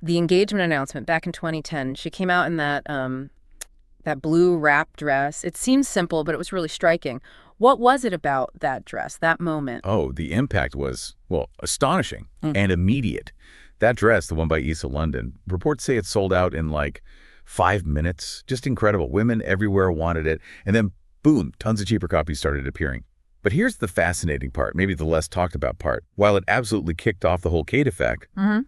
The engagement announcement back in 2010, she came out in that blue wrap dress. It seems simple, but it was really striking. What was it about that dress, that moment? Oh, the impact was, well, astonishing Mm. and immediate. That dress, the one by Issa London, reports say it sold out in like 5 minutes. Just incredible. Women everywhere wanted it. And then, boom, tons of cheaper copies started appearing. But here's the fascinating part, maybe the less talked about part. While it absolutely kicked off the whole Kate effect,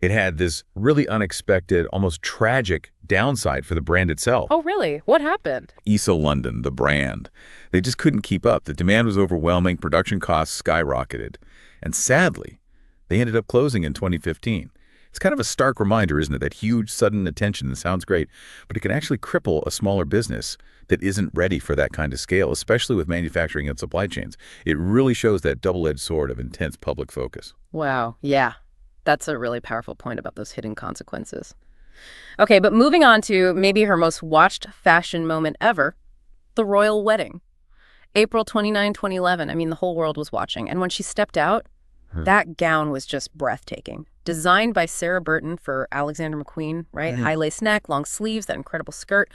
it had this really unexpected, almost tragic downside for the brand itself. Oh, really? What happened? Issa London, the brand. They just couldn't keep up. The demand was overwhelming, production costs skyrocketed. And sadly, they ended up closing in 2015. It's kind of a stark reminder, isn't it, that huge, sudden attention, that sounds great, but it can actually cripple a smaller business that isn't ready for that kind of scale, especially with manufacturing and supply chains. It really shows that double-edged sword of intense public focus. Wow, yeah. That's a really powerful point about those hidden consequences. Okay, but moving on to maybe her most watched fashion moment ever, the royal wedding. April 29, 2011. I mean, the whole world was watching. And when she stepped out, that gown was just breathtaking. Designed by Sarah Burton for Alexander McQueen, right? High lace neck, long sleeves, that incredible skirt.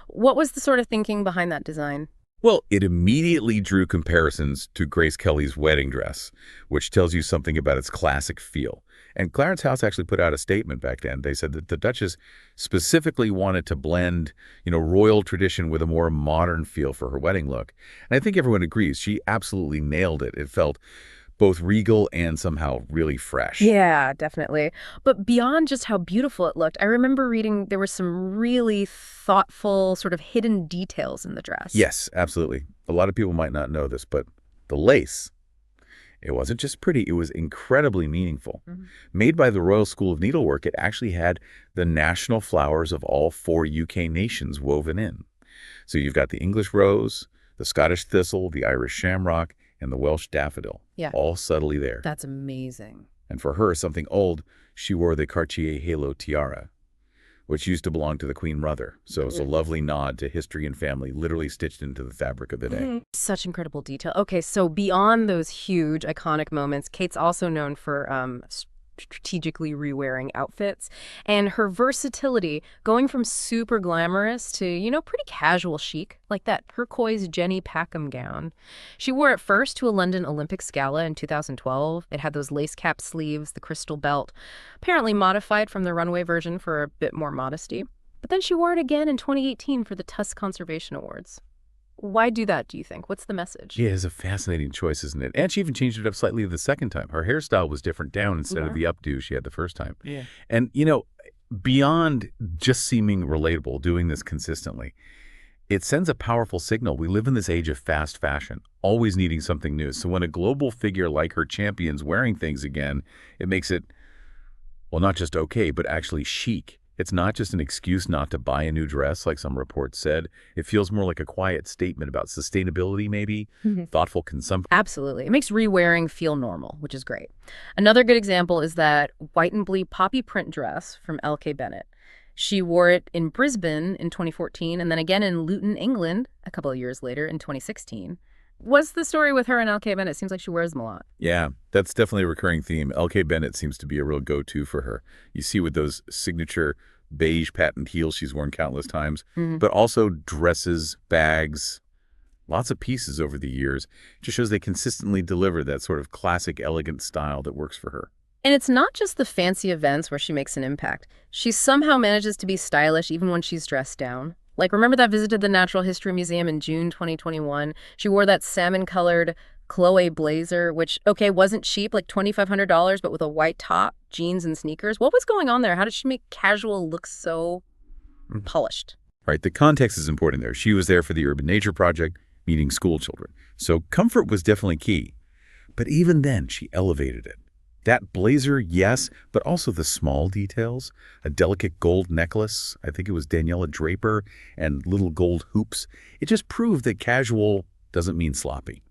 What was the sort of thinking behind that design? Well, it immediately drew comparisons to Grace Kelly's wedding dress, which tells you something about its classic feel. And Clarence House actually put out a statement back then. They said that the Duchess specifically wanted to blend, royal tradition with a more modern feel for her wedding look. And I think everyone agrees. She absolutely nailed it. It felt both regal and somehow really fresh. Yeah, definitely. But beyond just how beautiful it looked, I remember reading there were some really thoughtful sort of hidden details in the dress. Yes, absolutely. A lot of people might not know this, but the lace, it wasn't just pretty, it was incredibly meaningful. Made by the Royal School of Needlework, it actually had the national flowers of all 4 UK nations woven in. So you've got the English rose, the Scottish thistle, the Irish shamrock, and the Welsh daffodil, Yeah. all subtly there. That's amazing. And for her, something old, she wore the Cartier halo tiara, which used to belong to the Queen Mother. So it's a lovely nod to history and family, literally stitched into the fabric of the day. Such incredible detail. Okay, so beyond those huge, iconic moments, Kate's also known for strategically re-wearing outfits. And her versatility, going from super glamorous to, pretty casual chic, like that turquoise Jenny Packham gown. She wore it first to a London Olympics gala in 2012. It had those lace-cap sleeves, the crystal belt, apparently modified from the runway version for a bit more modesty. But then she wore it again in 2018 for the Tusk Conservation Awards. Why do that, do you think? What's the message? Yeah, it's a fascinating choice, isn't it? And she even changed it up slightly the second time. Her hairstyle was different down instead of the updo she had the first time. Yeah. And, beyond just seeming relatable, doing this consistently, it sends a powerful signal. We live in this age of fast fashion, always needing something new. So when a global figure like her champions wearing things again, it makes it, well, not just okay, but actually chic. It's not just an excuse not to buy a new dress, like some reports said. It feels more like a quiet statement about sustainability, maybe, thoughtful consumption. Absolutely. It makes re-wearing feel normal, which is great. Another good example is that white and blue poppy print dress from L.K. Bennett. She wore it in Brisbane in 2014 and then again in Luton, England, a couple of years later in 2016. What's the story with her and L.K. Bennett? It seems like she wears them a lot. Yeah, that's definitely a recurring theme. L.K. Bennett seems to be a real go-to for her. You see with those signature beige patent heels she's worn countless times, but also dresses, bags, lots of pieces over the years. It just shows they consistently deliver that sort of classic, elegant style that works for her. And it's not just the fancy events where she makes an impact. She somehow manages to be stylish even when she's dressed down. Like, remember that visit to the Natural History Museum in June 2021? She wore that salmon-colored Chloe blazer, which, okay, wasn't cheap, like $2,500, but with a white top, jeans, and sneakers. What was going on there? How did she make casual look so polished? Right, the context is important there. She was there for the Urban Nature Project, meeting school children. So comfort was definitely key. But even then, she elevated it. That blazer, yes, but also the small details, a delicate gold necklace, I think it was Daniela Draper, and little gold hoops. It just proved that casual doesn't mean sloppy.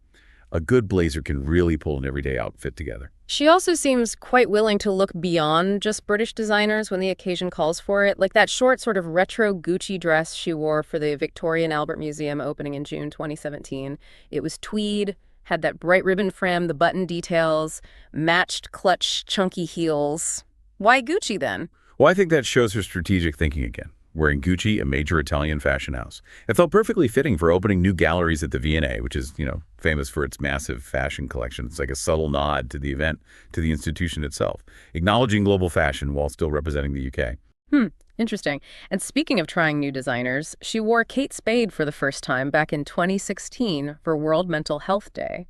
A good blazer can really pull an everyday outfit together. She also seems quite willing to look beyond just British designers when the occasion calls for it, like that short sort of retro Gucci dress she wore for the Victoria and Albert Museum opening in June 2017. It was tweed, had that bright ribbon frame, the button details, matched clutch chunky heels. Why Gucci then? Well, I think that shows her strategic thinking again. Wearing Gucci, a major Italian fashion house. It felt perfectly fitting for opening new galleries at the V&A, which is, famous for its massive fashion collection. It's like a subtle nod to the event, to the institution itself, acknowledging global fashion while still representing the UK. Interesting. And speaking of trying new designers, she wore Kate Spade for the first time back in 2016 for World Mental Health Day.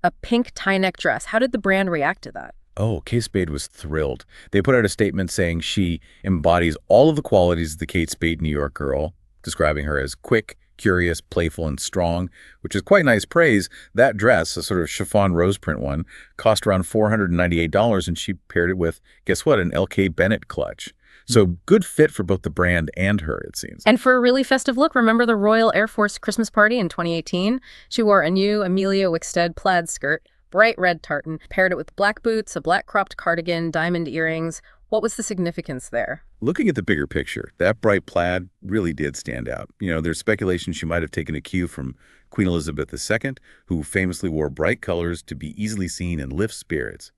A pink tie-neck dress. How did the brand react to that? Oh, Kate Spade was thrilled. They put out a statement saying she embodies all of the qualities of the Kate Spade New York girl, describing her as quick, curious, playful, and strong, which is quite nice praise. That dress, a sort of chiffon rose print one, cost around $498, and she paired it with, guess what, an L.K. Bennett clutch. So good fit for both the brand and her, it seems. And for a really festive look, remember the Royal Air Force Christmas party in 2018? She wore a new Amelia Wickstead plaid skirt, bright red tartan, paired it with black boots, a black cropped cardigan, diamond earrings. What was the significance there? Looking at the bigger picture, that bright plaid really did stand out. There's speculation she might have taken a cue from Queen Elizabeth II, who famously wore bright colors to be easily seen and lift spirits.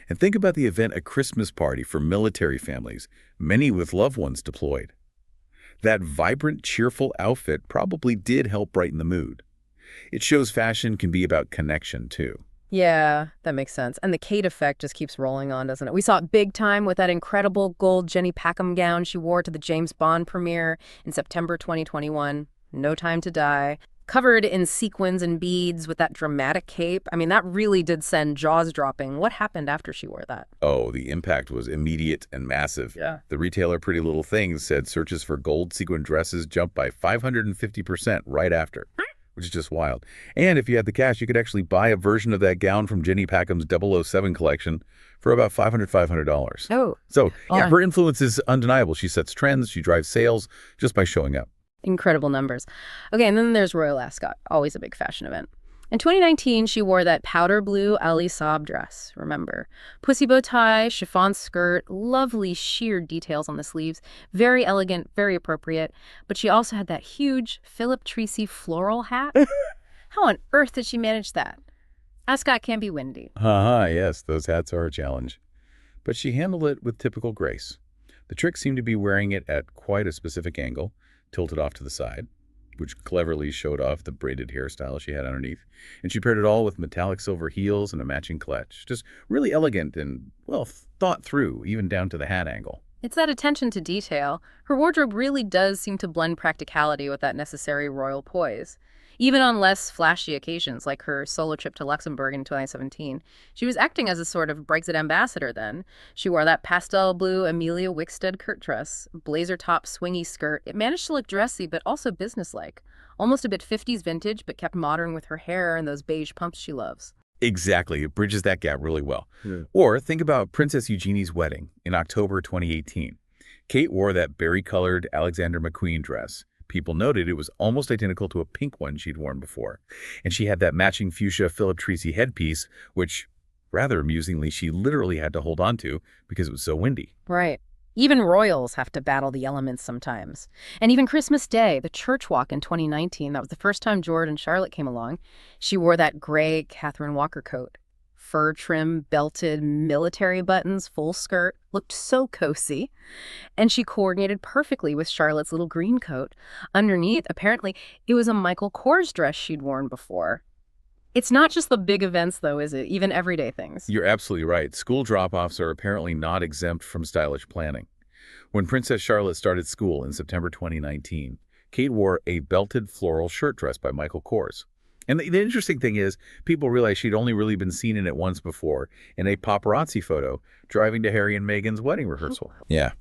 And think about the event, a Christmas party for military families, many with loved ones deployed. That vibrant, cheerful outfit probably did help brighten the mood. It shows fashion can be about connection, too. Yeah, that makes sense. And the Kate effect just keeps rolling on, doesn't it? We saw it big time with that incredible gold Jenny Packham gown she wore to the James Bond premiere in September 2021. No Time to Die. Covered in sequins and beads with that dramatic cape. I mean, that really did send jaws dropping. What happened after she wore that? Oh, the impact was immediate and massive. Yeah. The retailer Pretty Little Things said searches for gold sequin dresses jumped by 550% right after, which is just wild. And if you had the cash, you could actually buy a version of that gown from Jenny Packham's 007 collection for about $500. Oh. So, yeah, her influence is undeniable. She sets trends, she drives sales just by showing up. Incredible numbers. Okay, and then there's Royal Ascot, always a big fashion event. In 2019, she wore that powder blue Ali Saab dress, remember. Pussy bow tie, chiffon skirt, lovely sheer details on the sleeves. Very elegant, very appropriate. But she also had that huge Philip Treacy floral hat. How on earth did she manage that? Ascot can be windy. Yes, those hats are a challenge. But she handled it with typical grace. The trick seemed to be wearing it at quite a specific angle, tilted off to the side, which cleverly showed off the braided hairstyle she had underneath. And she paired it all with metallic silver heels and a matching clutch. Just really elegant and, well, thought through, even down to the hat angle. It's that attention to detail. Her wardrobe really does seem to blend practicality with that necessary royal poise. Even on less flashy occasions, like her solo trip to Luxembourg in 2017, she was acting as a sort of Brexit ambassador then. She wore that pastel blue Amelia Wickstead kurt dress, blazer top swingy skirt. It managed to look dressy, but also businesslike. Almost a bit 50s vintage, but kept modern with her hair and those beige pumps she loves. Exactly. It bridges that gap really well. Yeah. Or think about Princess Eugenie's wedding in October 2018. Kate wore that berry-colored Alexander McQueen dress. People noted it was almost identical to a pink one she'd worn before. And she had that matching fuchsia Philip Treacy headpiece, which, rather amusingly, she literally had to hold on to because it was so windy. Right. Even royals have to battle the elements sometimes. And even Christmas Day, the church walk in 2019, that was the first time George and Charlotte came along, she wore that gray Catherine Walker coat. Fur trim, belted, military buttons, full skirt, looked so cozy. And she coordinated perfectly with Charlotte's little green coat. Underneath, apparently, it was a Michael Kors dress she'd worn before. It's not just the big events, though, is it? Even everyday things. You're absolutely right. School drop-offs are apparently not exempt from stylish planning. When Princess Charlotte started school in September 2019, Kate wore a belted floral shirt dress by Michael Kors. And the interesting thing is, people realized she'd only really been seen in it once before, in a paparazzi photo, driving to Harry and Meghan's wedding rehearsal. Yeah.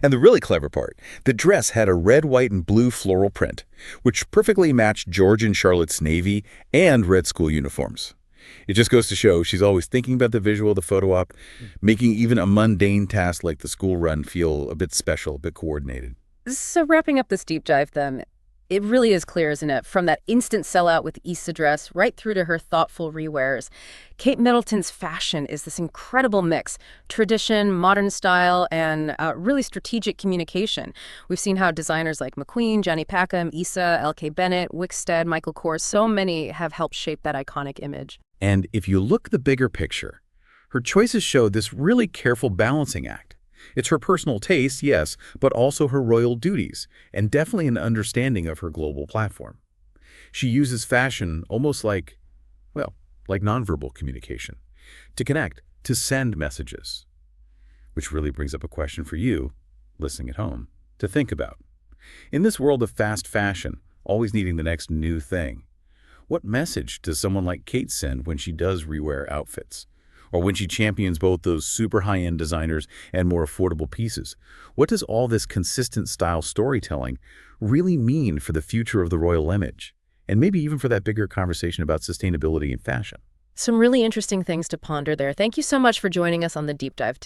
And the really clever part, the dress had a red, white, and blue floral print, which perfectly matched George and Charlotte's navy and red school uniforms. It just goes to show she's always thinking about the visual of the photo op, making even a mundane task like the school run feel a bit special, a bit coordinated. So wrapping up this deep dive, then, it really is clear, isn't it? From that instant sellout with the Easter dress right through to her thoughtful rewears. Kate Middleton's fashion is this incredible mix. Tradition, modern style, and really strategic communication. We've seen how designers like McQueen, Jenny Packham, Issa, L.K. Bennett, Wickstead, Michael Kors, so many have helped shape that iconic image. And if you look at the bigger picture, her choices show this really careful balancing act. It's her personal taste, yes, but also her royal duties, and definitely an understanding of her global platform. She uses fashion almost like, well, like nonverbal communication, to connect, to send messages. Which really brings up a question for you, listening at home, to think about. In this world of fast fashion, always needing the next new thing, what message does someone like Kate send when she does rewear outfits? Or when she champions both those super high-end designers and more affordable pieces? What does all this consistent style storytelling really mean for the future of the royal image? And maybe even for that bigger conversation about sustainability and fashion? Some really interesting things to ponder there. Thank you so much for joining us on the deep dive today.